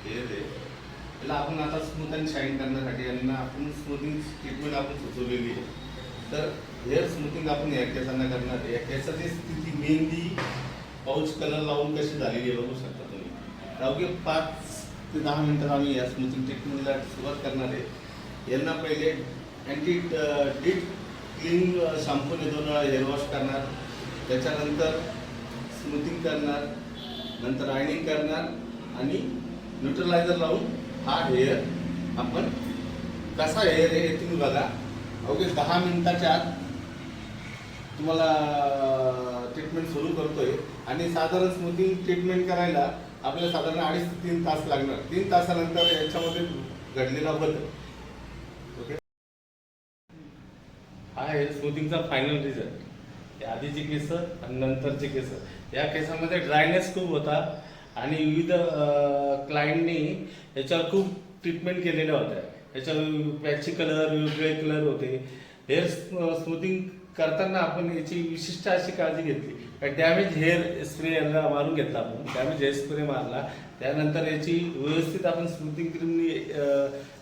Hair आहे त्याला आपण आता स्मूथ अँड शाईन करण्यासाठी यांना आपण स्मूथिंग ट्रीटमेंट आपण सुचवलेली आहे. तर हेअर स्मूथिंग आपण या केसांना करणार आहे. या केसाची स्थिती मेहंदी पाऊच कलर लावून कशी झालेली आहे बघू शकता तुम्ही. अवघे 5 ते 10 मिनिटात आम्ही या स्मूथिंग ट्रीटमेंटला सुरुवात करणार आहे. यांना पहिले अँटी डीप क्लीन शॅम्पूने 2 वेळा हेअर वॉश करणार, त्याच्यानंतर स्मूथिंग करणार, नंतर आयनिंग करणार आणि न्यूट्रलायझर लावून हा हेअर आपण कसा हेअर आहे तुम्ही बघा. अवघे 10 मिनिटाच्या आत तुम्हाला ट्रीटमेंट सुरू करतोय. आणि साधारण स्मूथिंग ट्रीटमेंट करायला आपल्याला साधारण 2.5 ते 3 तास लागणार. 3 तासानंतर याच्यामध्ये घडलेला बदल. ओके, हा आहे स्मूथिंगचा फायनल रिझल्ट. आधीचे केस आणि नंतरचे केस. या केसामध्ये ड्रायनेस खूप होता आणि विविध क्लायंटनी याच्यावर खूप ट्रीटमेंट केलेल्या होत्या. याच्यावर पॅची कलर, वेगवेगळे कलर होते. हेअर स्मूथिंग करताना आपण याची विशिष्ट अशी काळजी घेतली. डॅमेज हेअर स्प्रे यांना मारून घेतला आपण. डॅमेज हेअर स्प्रे मारला, त्यानंतर याची व्यवस्थित आपण स्मूथिंग क्रीमनी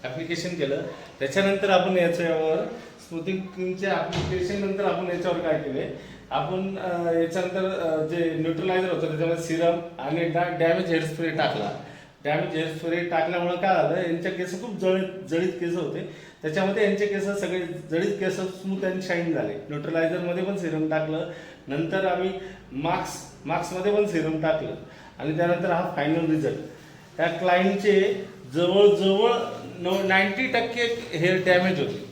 ॲप्लिकेशन केलं. त्याच्यानंतर आपण याच्यावर स्मूथिंग क्रीमच्या ॲप्लिकेशन नंतर आपण याच्यावर काय केले, आपण याच्यानंतर जे न्यूट्रलायझर होतं त्याच्यामध्ये सिरम आणि डॅमेज हेअर स्प्रे टाकला. डॅमेज हेअर स्प्रे टाकल्यामुळे काय झालं, यांच्या केस खूप जळीत केस होते. त्याच्यामध्ये यांचे केस सगळे जळीत केस स्मूथ अँड शाईन झाले. न्यूट्रलायझरमध्ये पण सिरम टाकलं, नंतर आम्ही मास्कमध्ये पण सिरम टाकलं आणि त्यानंतर हा फायनल रिझल्ट. त्या क्लायंटचे जवळजवळ 90% हेअर डॅमेज होते.